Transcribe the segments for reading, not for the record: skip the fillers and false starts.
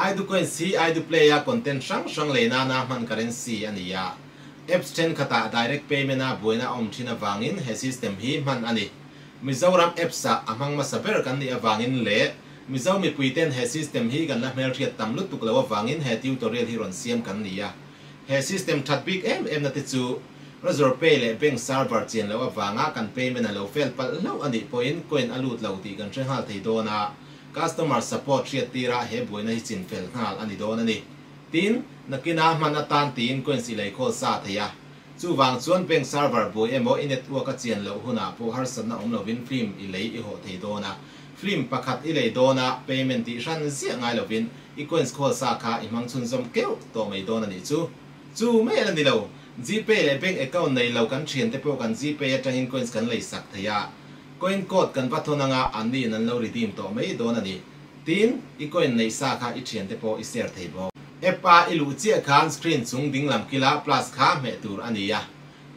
ai du coin si ai du play ya content sang le na man currency ania apps ten khata direct payment a boina thina wangin he system hi man ani Mizoram apps a amang masaber kan ni awangin le Mizo mi puiten he system hi kan na mer thiat tamlut tuk lawa wangin he tutorial hi ron siam kan nia he system that big em na ti chu Reserve pay le bank server chen lawa wanga kan payment a lo fel pal lo ani point coin alut lo ti kan hal thei dona customer support thiat tira he boina hi chin fel ngal ani don ani tin nakina manatan tin coin si lai khol sa theya chu wang chuan bank server boy emo in network a chen lo huna po har san na lo win film i lei i ho thei dona film pakhat i lei dona payment ti ran zia ngai lo win i coins khol sa kha i mang chun zom keu to mai dona ni chu me ani lo GPay le bank account nei lo kan thian te po kan GPay atangin coins kan lei sak theya coin code kan pathona nga ani nan lo redeem to mai dona ni tin i coin nei sa kha i thian te po i share thei bo Epa ilu chia khan screen chung ding lam kila plus kha me tur ania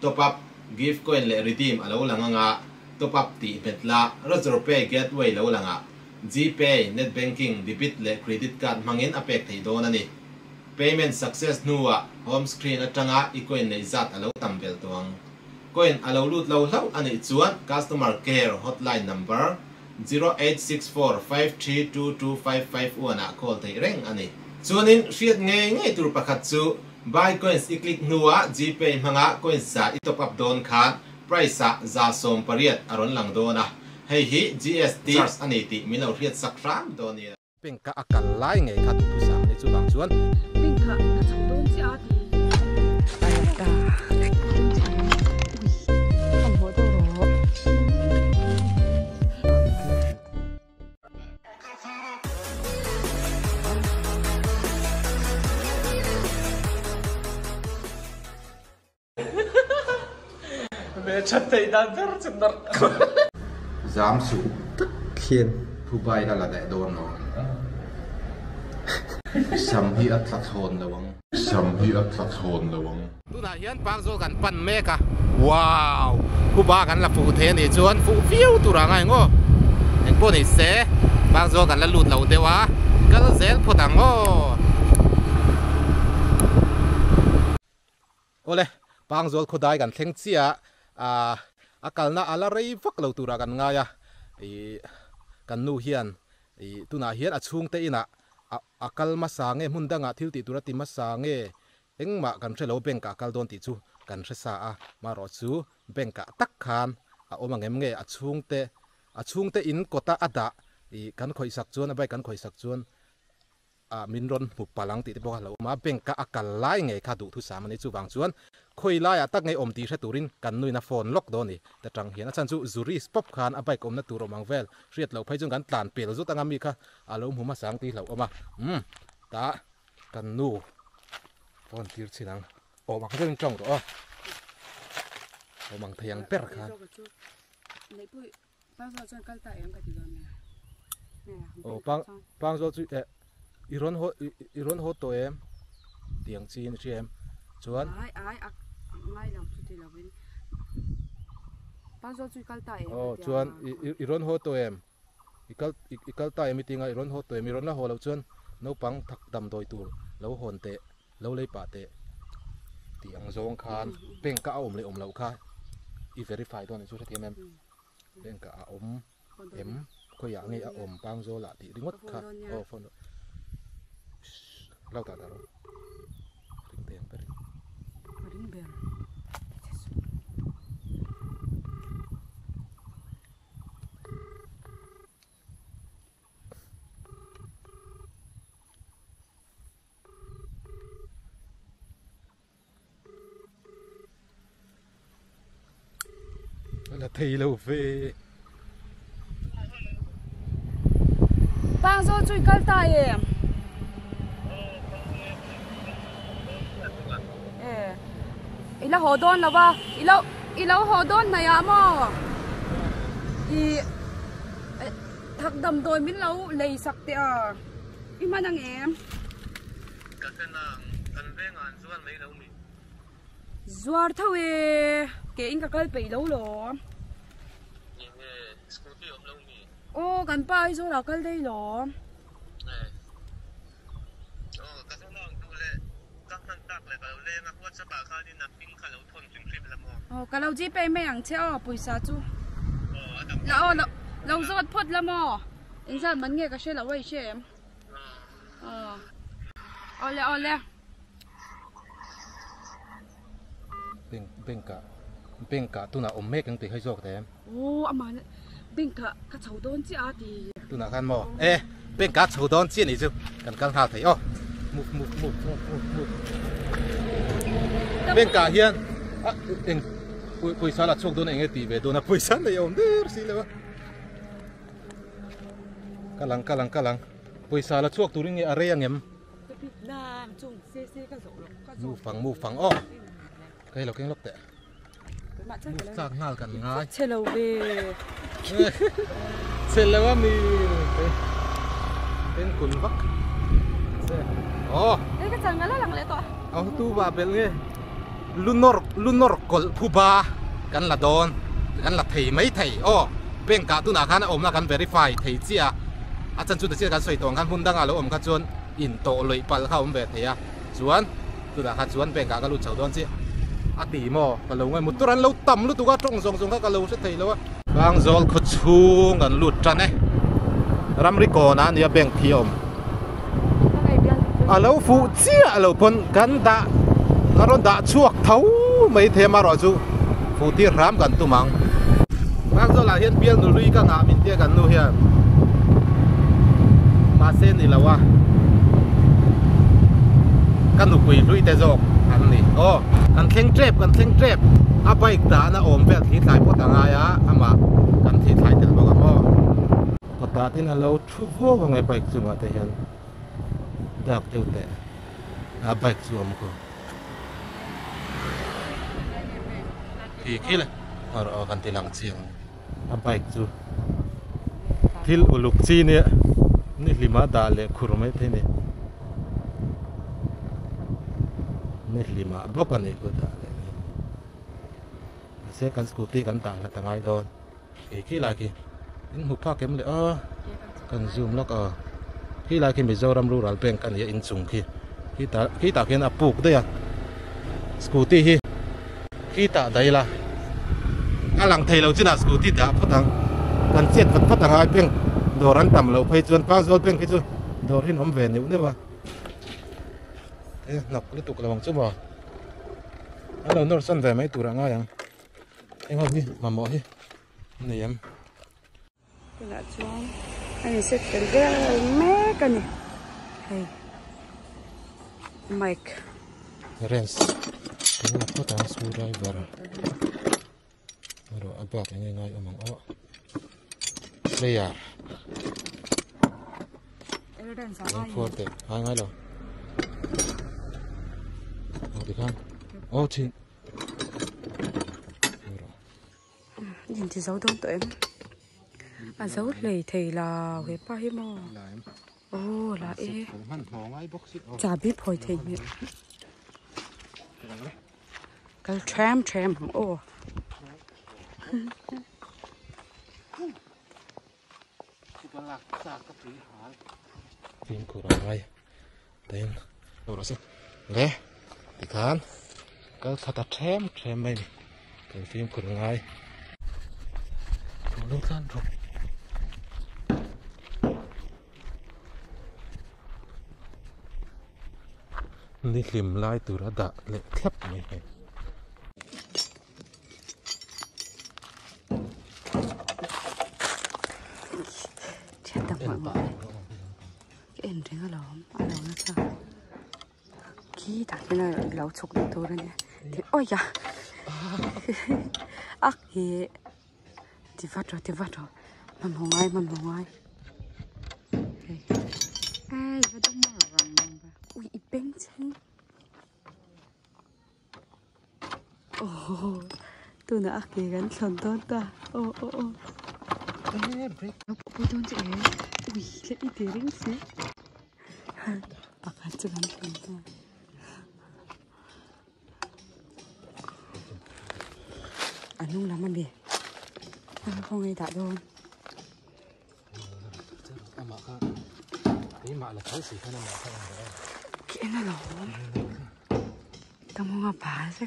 top up gift coin le redeem alo langa top up ti metla Reserve pay gateway lo langa GPay net banking debit le credit card mangin apek thei don ani payment success nuwa home screen atanga i coin nei zat alo tambel tuang coin alo lut lo hlau ani chuan customer care hotline number 0864532255 na call thei reng ani chuanin riat nge tur pakhat chu buy coins i click nuwa GPay manga coins sa i top up don khan price sa za som pariat aron lang dona hei hi GST ani ti mino riat sakram donia pengka akal lai nge kha tu sam ni chu bang chuan pengka ka chang don chi a ti ayata không có đâu rồi mẹ chặt tay đan ver chân nợ dám su khiên thu bay là đại đồn nó sầm hi at thắt hồn lawang tu na hian pang zo kan pan me ka wow ku ba kan la fu the ni chuan fu fiu tu ra ngai ngo en po ni se pang zo kan la lut lo dewa kal zel photang o ole pang zo khodai kan thleng chia akalna ala rei vak lo tura kan nga ya i kan nu hian i tuna hian achung te ina akal ma sange mundanga thil ti tura ti ma sange engma kan thelo benka akal don ti chu kan thesa a ma ro chu benka tak khan a omangem nge achung te in kota ada i kan khoi sak chuan a bai kan khoi sak chuan a minron pu palang ti te bo lo ma benka akal lai nge kha du thu samani chu wang chuan khoi lai a tak nge om ti hre turin kan nuina phone lock do ni ta tang hian a chan chu zuri spop khan a bai kom na tur omang vel riat lo phai chung kan tlan pel zu tanga mi kha alo huma sang ti lo oma ta kan nu phone tir chinang oma kha jeng chong ro omang thayang per khan nei pui pang zo chuan kal ta em ka ti don ne pang zo chu iron ho to em tiang chin chem chuan ai ngai lam chu ti lovin pang zo chu kal ta em chuan iron ho to em ikal ta em meeting a iron ho to em iron la ho lo chuan no pang thak dam doi tur lo hon te lo lei pa te tiang zong khan pengka om le om lo kha i verify don chu thiam em pengka a om em ko ya ngi a om pang zo la ti ringot kha phone lau ta ro ring teng per ring bell là thầy lâu về pang zo chui kal ta em ila hodon lawa ila hodon na ya mo i thak dam doi min lo lei sak te a i manang em ka senang kan vengan zuan mai lo mi zuar thawe ke in ka kal pe lo lo ni scooty om lo mi o kan pa zo la kal dei lo cái lâu gì pe mấy hàng treo bùi sa chú lâu rót phốt lắm mò anh sao mình nghe cái xe là quay xe em ole bên cả tu nào ôm mẹ cái hay giọt thế em mà bên cả cái chậu đón chị thì tu nào khăn mò bên cả chậu đón chị này chứ cần hào thấy move bên cả hiền anh bùi sa là chọc đón anh ấy tì về đón là bùi sa này ôm được xí đâu cả lăng bùi sa là chọc tu riêng nghe array anh em move phẳng cái lộc tệ sạc ngal kan ngai chelo về chelo mi tên kun vak cái chẳng là lằng lẽ to tu ba bel nge lunor kol phuba kan la don kan la thei mai thei pen ka tu na khan om na kan verify thei chia a chan chu de chia kan soi tong kan hun dang alo om ka chon in to loi pal kha om ve theya chuan tu na kha chuan pen ka lu chau don chi a ti mo ka lo ngai muturan lo tam lu tu ka tong zong ka lo se thei lo bang zol khu chung kan lut tran e ramri ko na nia beng thiom a lo fu chia a lo pon kan da karon da chuak thau mai the ma ro chu fu ti ram kan tu mang bang zol la hian bial nu lui ka nga min te kan nu hian ma se ni lawa kan nu kui lui te zok an ni kan theng trep a bike da na om vel thi thai pot anga ya ama kan thi thai tel bok mo pata tin a lo thu ho ngai bike chu ma te hian dak teu te a bike chu am ko ki le ar kan tilang chiang a bike chu thil uluk chi ne ni lima da le khurmai the neนี่ลิมาบล็อกกันอีกก็ได้เสียกันสกูตี้กันต่างกันต่างไงโดนขี้ลายกี่อินหุบผ้าเก็บเลยกันซูมแล้วก็ขี้ลายกี่ไม่เจอรำรู้รัลเป็นกันอย่าอินสูงขี้ตาเขียนอับปุกด้วยสกูตี้ขี้ตาได้ละหลังไทยเราจีน่าสกูตี้ด่าพัดทางกันเจ็ดพัดทางไอ้เพ่งโดรันต่ำเราไปจนป้าโซนเพ่งคิดจูโดนที่น้ำเวนอยู่เนี่ยวะnọc liên tục là bằng chút bò, anh đầu nó sân về mấy tủ ra ngay à, em không đi mà mỏ đi, này em, cái là chuông, anh sẽ cái cái mé cái này, hay, mic, rens, cái là có tảng screwdriver, rồi áp bạc ngay ngay ở mỏng ó, player, forte, ngay rồi. Đi khăn, chị nhìn thì giấu đông tụi em giấu lầy thì là cái ba hi mò là chả biết hồi thì cái tram phim của nó ngay tên đâu đó xem lẽ thì khán cái thật tram này cái phim của nó ngay lúc tan rồi đi tìm lại từ đó đã lệ thép này chết tầm mọi cái em trên cái lò nó sao kỹ đặt cái này lâu chục được thôi nè thì ôi ya ác thì vắt rồi mầm hồng ai ai cái đó mà làm ui bén chân tôi đã ác gì gắn sần tốt ta bôi tôn chị ui lại đi tìm đến xí bạc hạt cho gắn sần ta nung lắm anh bì không ai đã đâu cái mạ là cái gì cái này mà cái này lỗ tao muốn ngọc phá chứ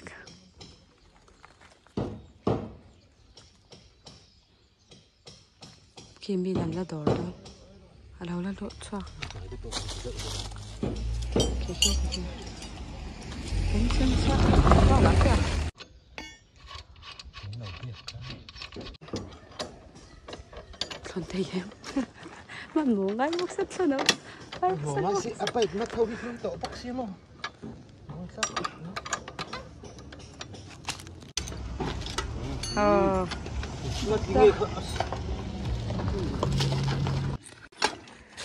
khi mi làm là đồ đó ở đâu là đồ cho cái bánh chân sao có lắm kìa còn thấy em mà muốn ngay một sắt sao nữa Mau masih apa itu? Nak tahu di film tak paksi lo.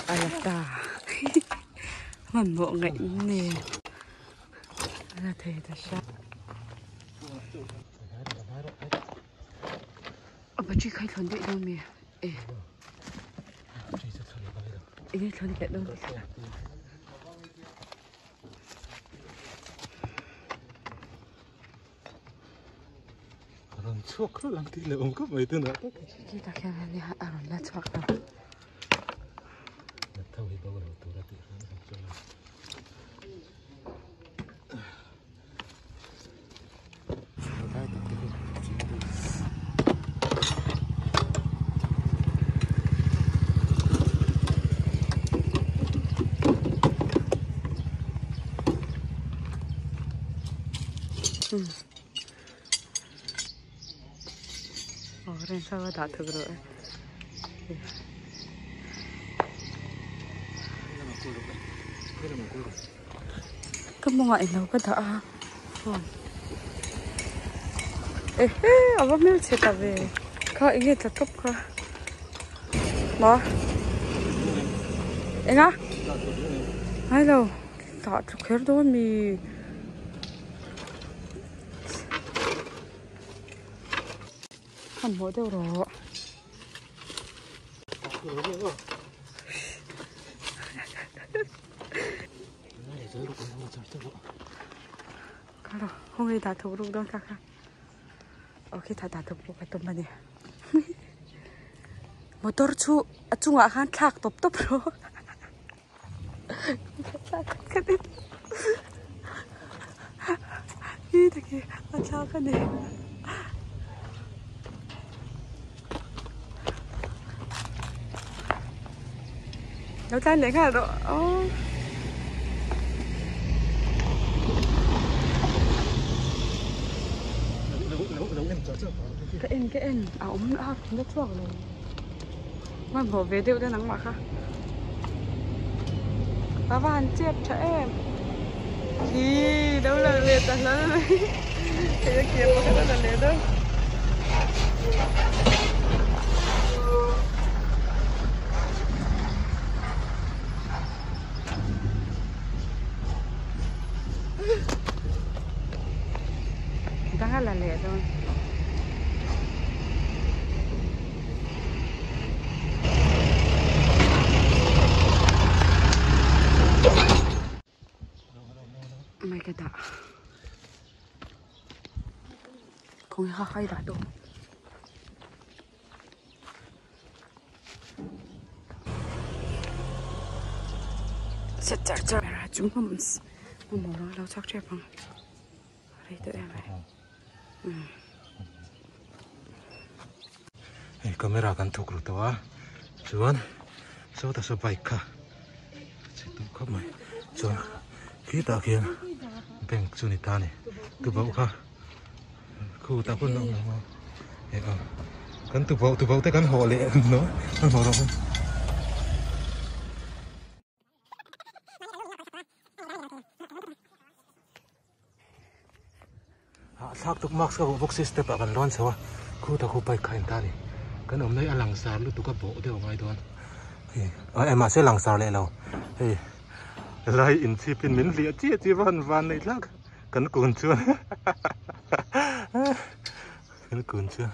Ayata, mình bộ ngậy nè, là thầy ta sao? Bà chị khai thốn bị đâu mẹ? Ê, thốn bị đâu? Orang cuak lang tila ungkap itu nak. Kita kaya ni aron la cuak đâu. Nak tahu di bawah tu rati. Orang sama tak tu bro. Kamu ngại lâu cái thợ abang mel cerita về kau ingin tetap kau mau enggak halo tak cukup tu mi không mua đâu rồi không ai đã thấu được đâu cả ok ta đã thấu được cái tôm này motor chu chung à khăn thạc top top rồi cái này đi thế kia ăn sao cái này nó tan đấy cả đó cái em ống nó chuột rồi mà bỏ về đều nắng mà khác và bạn chép cho em thì đâu là liệt là lớn này thì nó kiếm một cái là liệt đâu đang là liệt thôi mày cái đã không hay đã đâu sẽ chở ra chúng không màu đó đâu chắc chắn bằng đây tụi em này kamera kan thuk rồi to chuan so ta so bike ka chỉ tụi khóc mày chuan khi ta khiêng bèn chu ni ta này tụi bậu ka khu ta quân nông mà kan tụi bậu tới kan hồ lệ nó hồ đâu thắc tục max ka box step kan lon sawa khu ta khu bike khain ta ni kan om nei alang sar lu tu ka bo deu ngai don em mà sẽ lằng sar lệ lâu lại in chi pin min liệt chi van này lắc cắn cuốn chưa cắn cuốn chưa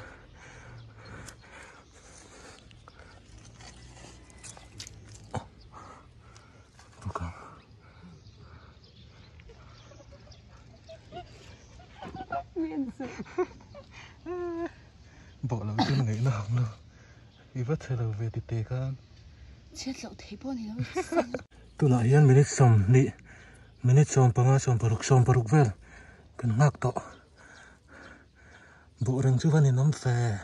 bỏ là cái này nào nữa đi vất xe là về tê can chết lậu thấy bọn này nó tụi nó hiền mình xong nị minute som paruk vel kan nak to bộ rừng chú văn thì nắm phè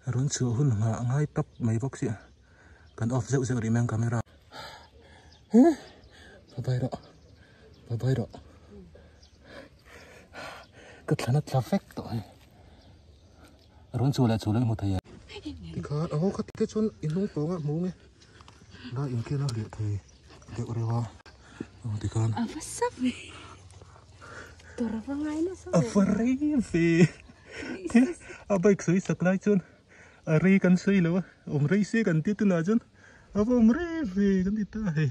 rốn sửa hun ngã ngay tấp mấy bóc xịa cần off dậu đi mang camera bye bye đó cất là nó traffic tội rốn sửa lại một thầy thì khó có cái chốn in nung phố ngã mũ nghe đó in kia nó liệu thì liệu rồi vào thì con apa sabi tora pa ngay na sabi Afarivi. Abay ksui saklay chun. Ari kan sui lo. Umray si kan tito na chun. Aba umrivi kan tito ay.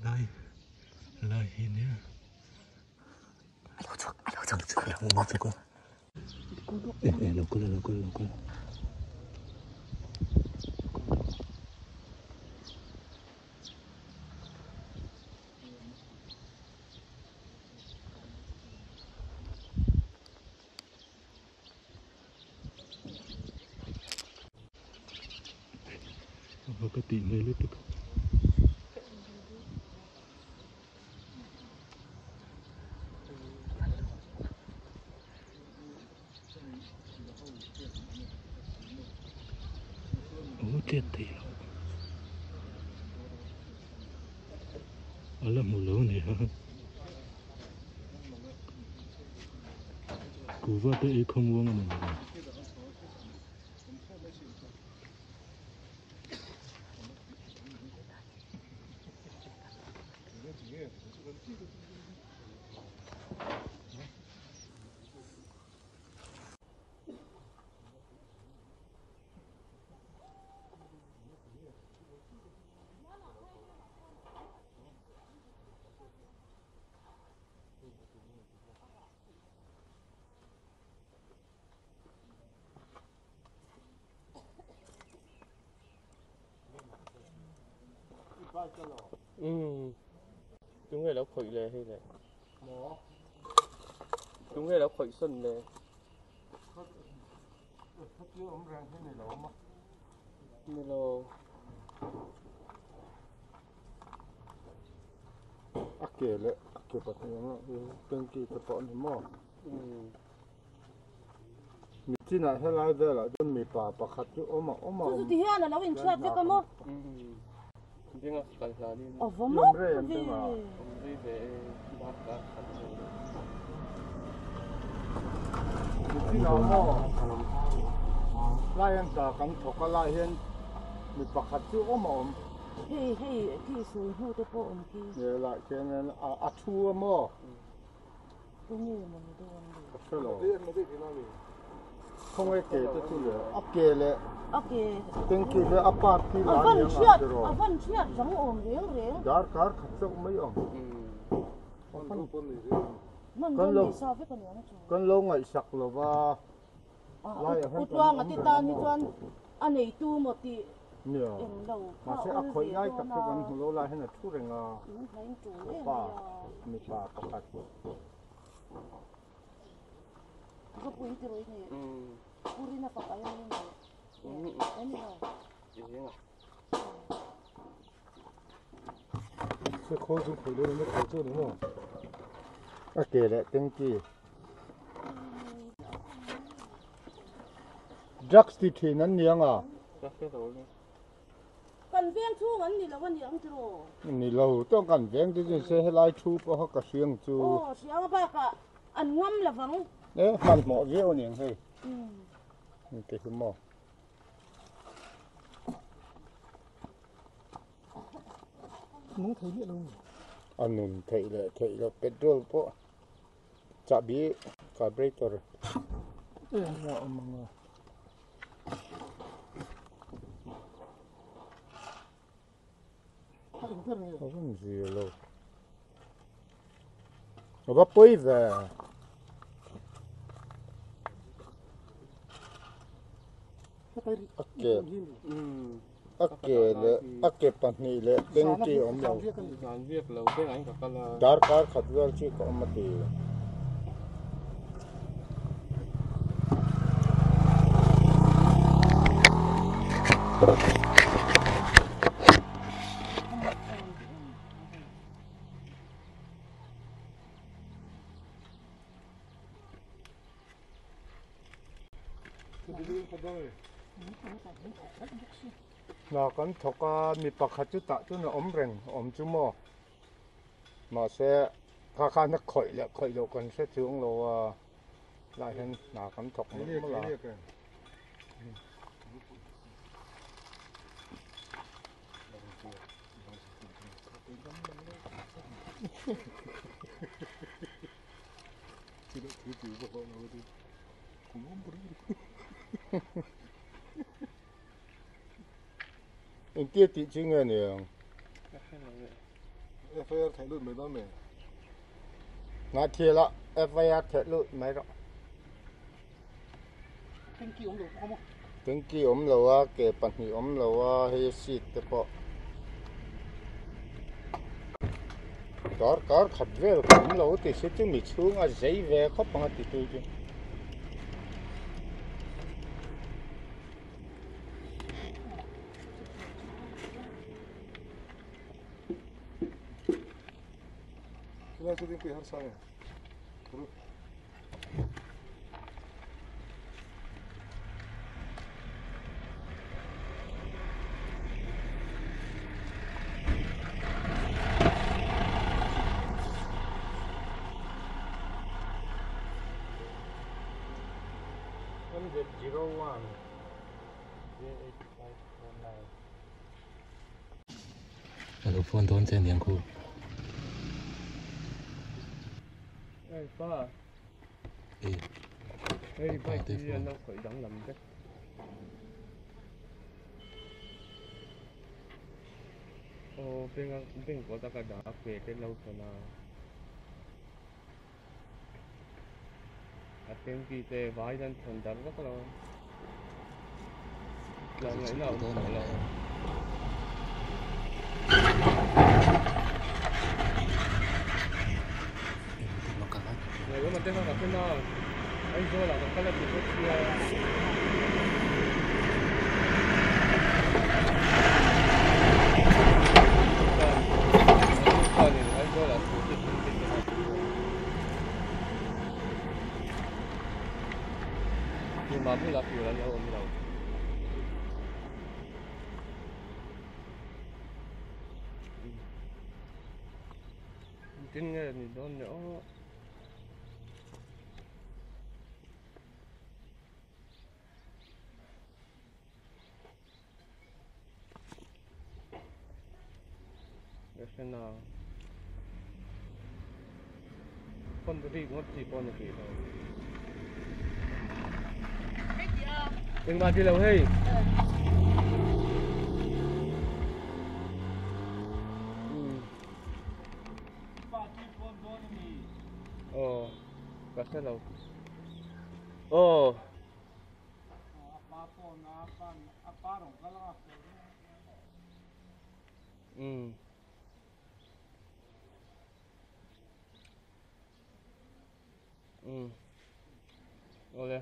Lai niya. Alaw chok. Lokal. Cái tiền này lít chết thì ở là một lỗ này hả cú vợ tới không uống mà chúng người đã khởi lệ hay này chúng người đã khởi xuân này Milo Akele bát nó từng kỳ tập bọn thì mò mi chỉ là hay lại đây là đơn mi bà khát chứ ôm thì hiện là nó in chat cho con tiếng ngọc cần là đi vâng về bát cá mi chỉ là mò lại anh ta cầm thóc cái lại hiện mi bà khát chứ ôm hey khi sôi hút cái bộ kia vậy lại cái này chua mò tôi nghĩ mà nó cái lỗ không ai kể tới chú lệ kể lệ tiếng kể lệ apart thì là vẫn chuyện giống ổn riêng dar car khát xong mấy ông con lâu ngày sặc là và lại ở trong cái ta như con anh ấy tu một tí nhiều mà sẽ ác khói ngay tập cái con lâu lại hay là thu rồi ngà bà mình bà có hạt cái bụi từ rồi này bụi nó phải cái này cái này sẽ khó dùng khối lên mới khó做đúng không kể lại tiếng kia drugs thì nó nhiều à cần viên thu vấn thì là vấn đề ông thưa ni lâuต้องกันแวงที่จะเสียให้ไล่ชูเพราะเขากระเสียงจูเสียงบ้ากะอันงำละฟังมันเหมาะเยอะเนี่ยเฮ้ยนี่เกี่ยวหม้อน้องไทยเนี่ยลุงอันนู้นไทยเลยเป็นโดลเพราะจับบีคาร์บอเรเตอร์เนี่ยเอามาkhông gì đâu, nó bắt bơi về, ake pan ni le, tiếng chi om lâu, làm việc lâu tiếng Anh cả là dar car khát vào chi có mà ti, nào con thọc mi bạc hạt chút tạ chút nó ốm rèn ốm chú mò mà sẽ khá nó khỏi rồi con sẽ xuống rồi lại hơn nào con thọc nó là anh tiếc tí chứ nghe nè FIR thay đổi mấy đó mẹ ngã thiệt là FIR thay đổi mấy đó tiếng kia ốm lâu á kể bản hình ốm lâu á hay xịt thế bỏ có khát về ốm lâu thì sẽ chứ mình xuống à giấy về khó bằng thì tôi chứ 그냥 그 dinheiro har sabe Hello, phone đón trên điện khu. Ba. Ba chỉ nó khởi động làm cái. Bên của ta cả đã về cái lâu rồi nào. Tiếng kỳ tệ vài lần thuần đắn rất là ngày nào cũng phải là ngày bữa mình tên là tên nào anh cho là cái là bị mà mới là kiểu là nhau ôm đầu trên nghe thì đó nữa để xem nào con cái gì cũng chỉ con được gì thôi đừng vào đi đâu hey cắt cái đâu oleh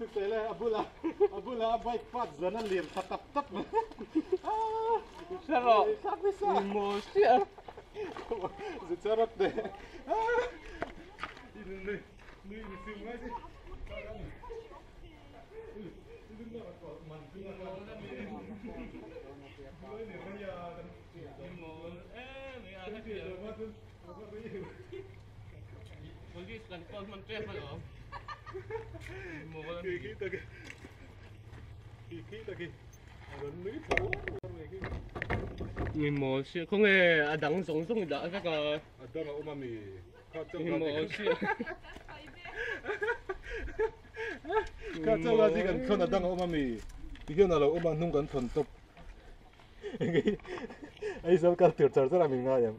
thực tế là abula bike phát dẫn nó liền tập tập sao rồi mồ xia rồi cho rất đấy đi film ngay đi Polis kan call man travel oh. Mo wala Kikita ki. Aron ni thấu. Người mồ xia không nghe đắng sống sống đã các Adang umami. người mồ xia Kacau lagi kan kon adang umami. Ikan ala umang nung kan thon top. Ai sao ka tir char char mình ngay em.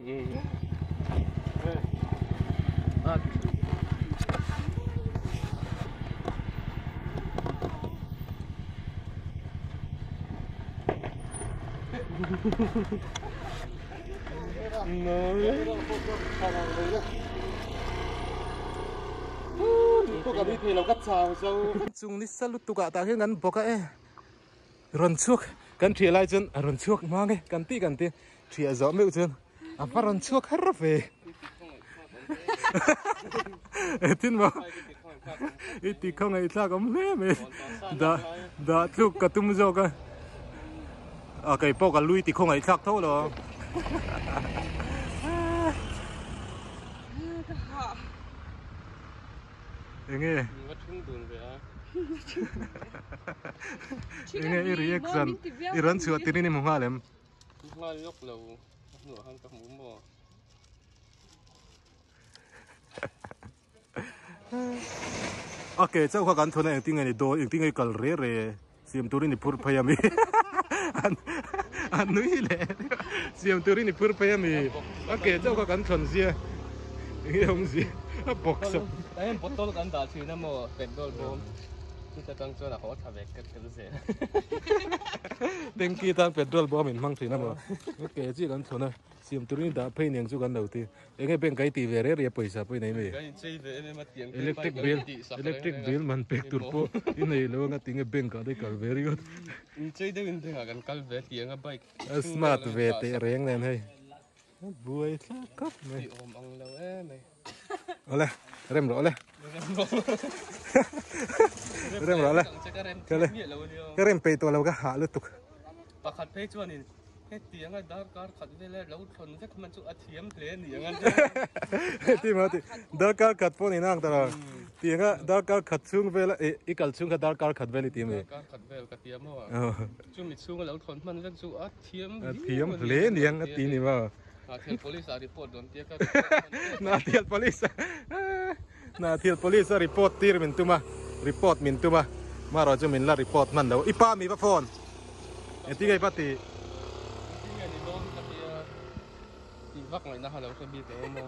Tôi cả đi thì là cắt chào sao chung ní sao lúc tôi cả ta cái ngắn bọc cái run chuộc kan thia lai chân run chuộc mang cái kan ti thia gió meu chân phát run chuộc hết về tin mà ít thì không ai ta cũng lẽ mày đã lúc cả tum zo cái cái bọc cái lui thì không ai chắc thôi rồi nghe nghe reaction iran suat ini mengalem ngalok lâu nửa hàng các mũ mồ okay cháu có cần thôn này tiếng này đồ tiếng này cần rẻ xem tôi đi pur payami anh nói lẽ xem tôi đi pur payami okay cháu có cần thôn gì nghe không gì bọc sọc đấy botol kan đã chữ nó mồ petrol bom kita tăng cho là họ thà về cái gì đăng ký tăng petrol bom mình mang thủy nam rồi okay chỉ cần thôn này xem tôi đi đã pay niềng chú cần đầu tiên cái bên cái tỷ về đấy पैसा pay này mày electric bill man pek turpo ini lo nga tinga bank ka de kal very good chơi đấy mình thấy gần cal về tiếng cái bike smart về te reng nen hay buai sa kap mày ôm ông lâu ấy mày ole rem rồi ole rem rồi ole cái rem pay to lo ka ha lu tuk pakat pay chuan in cái tiếng cái dar car khát về là lâu thôn chắc mình chụp athiam thế này ngang ti ma ti dar car khat po ni nang tara tiếng á dar car khat chung về là ikal chung ka dar car khat về ti me car khát về cái tiếng mà chung mình chung lâu thôn mình chắc chụp athiam le niang ti ni ma thiệt police report đồn tiếc na thiệt police report tir min tuma report min tuma ma ro chu min la report man do ipa mi pa phone ti ngai pati vắt lại nó hay là cái bia cái mà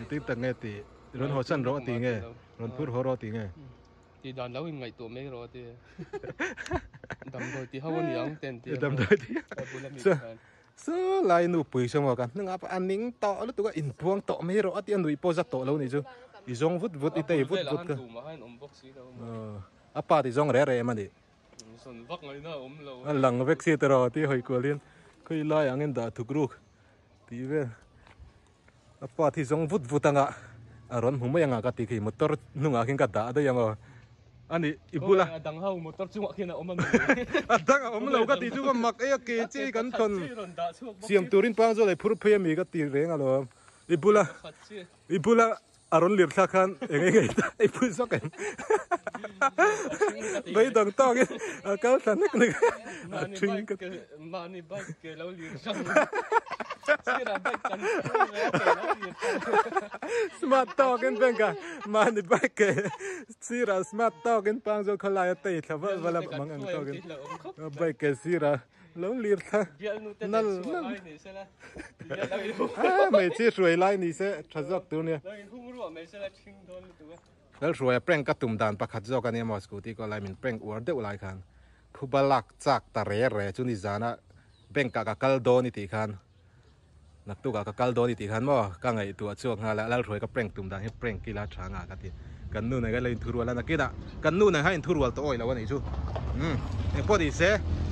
ti tang nghe ti ron ho san ro ti nghe ron phur ho ro ti nghe thì đàn lâu ngày tuổi mấy rồi thì đầm đôi thì không có nhiều tiền thì đầm đôi thì so lai nu pui so mo kan nang apa aning to lu tu ka in puang to me ro ati anu ipo za to lo ni chu i zong vut i tei vut ka apa ti zong re ma ni son vắt lại nó lâu lang vek si tero ti hoi ko lien khoi lai angin da thukruk ti ve apa ti zong vut anga aron humai anga ka ti khi motor nunga kin ka da da yang ani ibula dang hau motor chung khi na om dang lo ka ti chu mak e ke che kan thon siam turin pang zo lai phur phe mi ka ti reng alo ibula aron lir tha khan engei ta ipu so kan bai dang tong ka san nek nek thing ka mani bike ke lo lir sang smart token benga mani bike sira smart token pang zo khalai te thava wala mang ang token bike sira lo lir tha nal mày chỉ rồi lại ni sẽ thật dọc tu nèแล้วรวยแปลงกระตุ่มดานประคัดจอกันเนี่ยมอสกูที่ก็ไล่มินแปลงอวดเดวไล่คันคุบลักจากตะเร่จุนิจานะแบ่งกะกัลโดนิติคันนักตุกะกัลโดนิติคันมั้งกังไอตัวช่วงฮะแล้วรวยก็แปลงตุ่มดานให้แปลงกีฬาช้างอ่ะกันที กันนู่นไหนก็เลยทุรัวแล้วนะกี้น่ะกันนู่นไหนให้ทุรัวตัวอ้อยแล้ววันนี้ชูเอ็งพอดีเส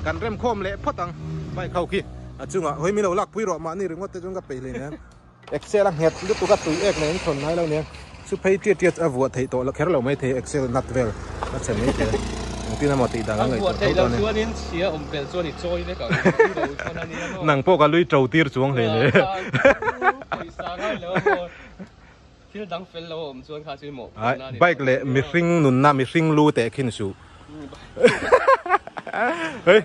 กันเริ่มโคมเละพอตังไม่เข้าขี้จุงอ่ะเฮ้ยมีเราลักพี่รอมานี่หรือว่าแต่จุงก็ไปเลยเนี่ยเอ็กเซลเห็ดลูกตัวก็ตุยเอ็กเลยชนให้เราเนี่ยสุดท้ายเตี้ยๆวัวเทตัวแล้วแค่เราไม่เทเอ็กเซลนัดเวลนัดเสร็จไม่เทที่นั่นหมดตีดังเลยวัวเทเราส่วนนี้เชียผมเป็นส่วนนี้โจ้ยได้ก่อนนังพวกกันลุยโจตีร์ช่วงเลยเนี่ยที่ดังเฟลเราผมส่วนขาชิโมไปเลยมีซิงนุนน่ามีซิงลูแต่ขึ้นสูเฮ้ย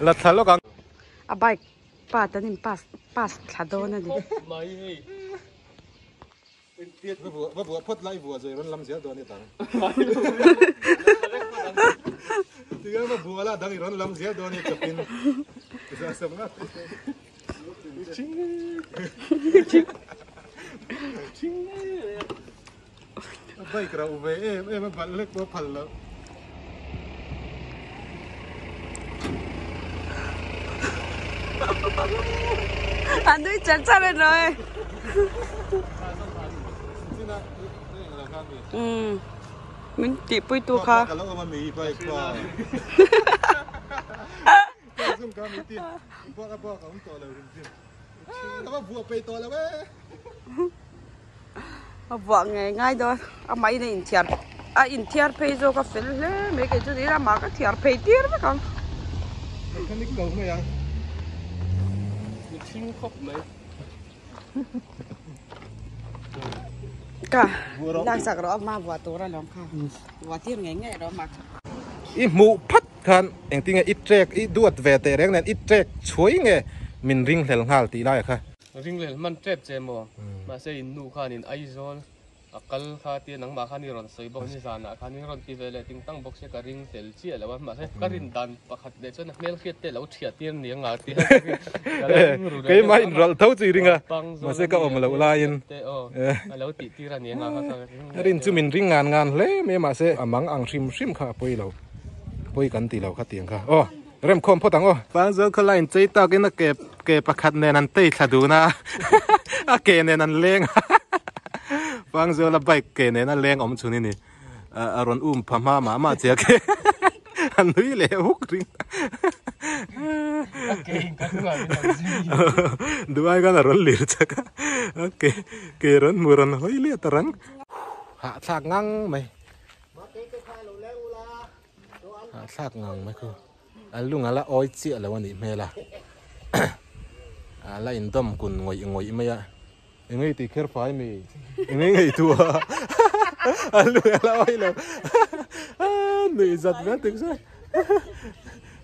ลัดทะเลาะกันอ่ะไปป้าตอนนี้ป้าขัดโดนนะดิไม่เตี้ยบัวพดไล่บัวใจร้อนลำเสียตัวนี้ต่างที่ก็บัวละดังร้อนลำเสียตัวนี้จะเป็นจะสมงัดชิงไปกระอุเบมันพันเล็กว่าพันแล้วอันนี้จัดจ้านเลยมันจีบปุ้ยตัวค่ะแล้วมันมีไปกว่าซึ่งก็มีตีพวกของตัวเราจริงๆแล้วว่าบัวไปตัวแล้วเว้ยบัวง่ายๆด้วยเอาไม่ได้อินเทียร์อินเทียร์เพย์โจก็ฟิลเลยไม่เกี่ยวกับที่เรามาก็เทียร์เพย์เทียร์ไหมครับคันนี้ก็ไม่ยังชิงครบไหมค่ะหลังจากเราออกมาบัวตัวเราลองค่ะบัวที่ง่ายๆเรามาอีหมูพัดคันเองที่ไงอีเจกอีดวดเวทเรื่องนั้นอีเจกช่วยไงมินริงเหลงหัลตีได้ค่ะริงเหลงมันเจ็บเจมอมาเสียอินนูขานินไอโซนอัลข้าที่นังมาขานิรอนสวยบอกนิสานะขานิรอนที่เวลติงตั้งบอกเสียการิงเซลเชียแล้วว่ามาเสียการินดันประคัดเดชนะเมลเขียดเตะแล้วเฉียดเตียนเนียงอาที่ก็ยังไม่รัลเท่าจีริงอ่ะมาเสียก็อมแล้วลายินแล้วติตีระเนียงอารินจูมินริงงานเล่ไม่มาเสียมังอังชิมค่ะปุยเราปุยกันตีเราข้าเตียงค่ะโอ้เริ่มคมพอตังโอ้ฟังเจ้าคนไล่ใจตากินเก็บประคัดเนนันเตะขัดูนะเกเนนันเล้งฟังเจ้าละใบเกเนนันเล้งอมชุนี่อารอนพม่ามาเจ้าเกอันนี้เลยฮุกริงดูไอ้กันอารอนเลือดจักเกรอนมูรอนเฮ้ยเลือดตรังหาฉากงังไหมหาฉากงังไหมคือลุงอะไรอ้อยเจี๊ยแล้ววันนี้ไม่ละอะไรอินดมกุนงอยไม่อะยังไงตีเคอร์ไฟมียังไงตัวลุงอะไรอ้อยแล้วนี่จัดกันถึงใช่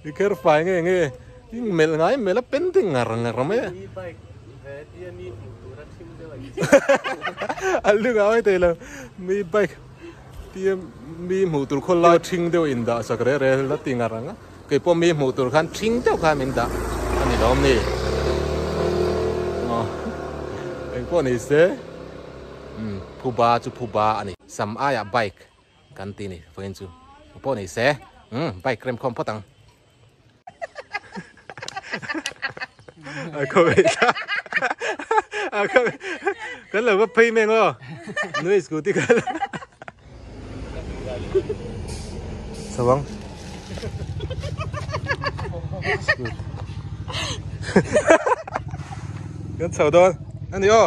ตีเคอร์ไฟไงยิ่งเมลละเป็นติงงารไหมลุงอะไรตีแล้วมีไบค์ที่มีหมูตุลคนละทิ้งเดียวอินดาสักเรื่องแล้วติงงารังก็พอมีหมูตุลขันทิ้งเดียวข้ามินดาอันนี้ล้อมนี่ไอ้พวกนี้เสียผู้บ่าอันนี้สัมอายไบค์กันตีนี่เพื่อนจูพวกนี้เสียไบค์เครมคอมพอตังก็ไม่กันเลยว่าพี่เมงอ๋อนุ้ยสกูตี้กันสว่างกันสาวดอนอันนี้อ๋อ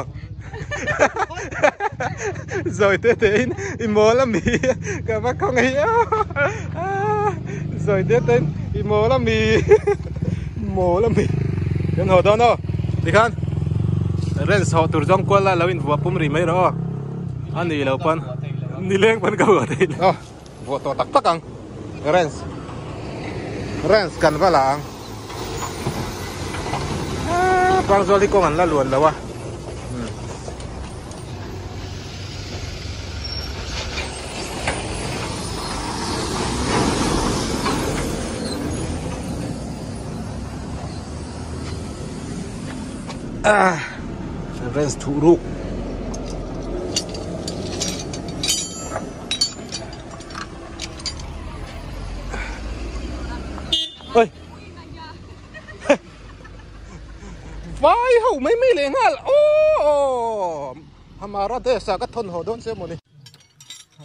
rồi tết đến mồ lắm mì cả bác không ấy rồi tết đến mồ lắm mìกันหัวดอนอ๋อดีกันเรื่องสาวตัวจงกวนละเราอินวัวปุ่มรีไม่รออันนี้เราปันนี่เลี้ยงปันกับวัวเองอ๋อวัวตัวตักกังเรนส์กันว่าหลังฟังโซลิโกมันละล้วนแล้ววะเรนส์ถูรุกเฮ้ยไฟเขาไม่เลยงั้นโอ้ฮามาราเดสาก็ทนหัวโดนเสียหมดเลย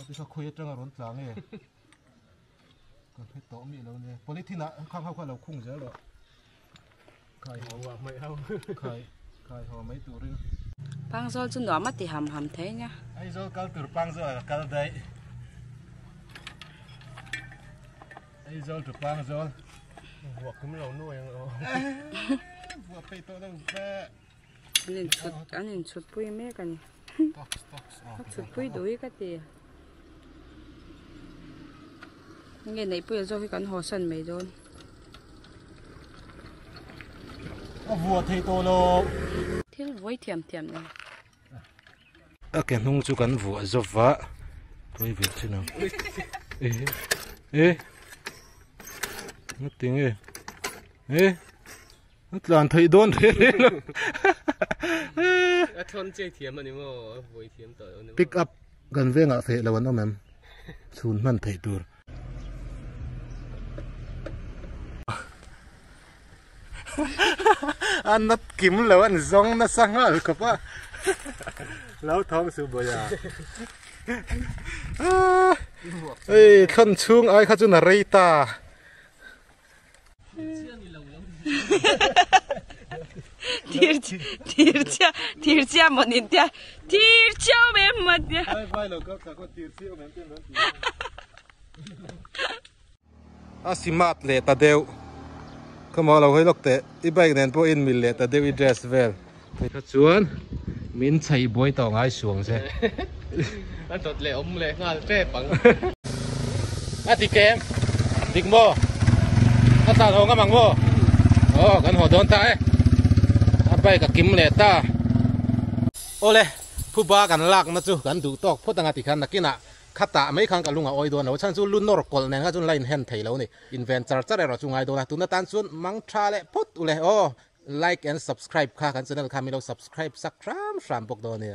ที่เขาคุยจังร้อนจังเนี่ยก็ให้โต๊ะมีแล้วเนี่ยปนิทินะข้างเขาเราคุ้งเสียหรอใครหัวไม่เอาใครหัวไม่ตัวรึงปังโซจุนหนอมาติหำเท่เนี่ยไอ้โซกัลตัวปังโซกัลได้ไอ้โซตัวปังโซหัวขึ้นเราหน่วยเราหัวไปตัวเราแม่อันนี้ชุดปุ้ยแม่กันชุดปุ้ยดุยกันตีnghe này bây giờ cái con hồ sân mấy rồi vua thấy to lo thiếu với thiềm này cái nông chú cần vua giúp vợ tôi biết chứ nào ê nó tiếng ê nó làm thấy đôn thế luôn thôn chơi thiềm anh mà với thiềm tới pick up gần về ngã phê là vấn ông em xuống mình thấy tour anh nó kiếm lâu anh giống nó sang hả cơ pa lâu thong sự bồi à ê thân chung ai khá chung là rây ta thiệt cha một niệm cha thiệt cha mẹ mất nha asimat le ta deu kama lo hoi lok te I bike nen po in mil le ta deu I dress vel ka chuan min chei boi to ngai suang se anh tot le om le ngal te pang a ti kem dik mo a ta ho nga mang mo kan ho don ta a bike ka kim le ta ole phu ba kan lak na chu kan du tok photanga ti khan nakina khata mấy khang cả lunga oi don lo chan chu lun nor kol nen ha chun line hen thei lo ni invent char char ro chungai do na tu na tan chun mang tha le phut ule like and subscribe kha kan channel kha mi lo subscribe sakram shram pok do ne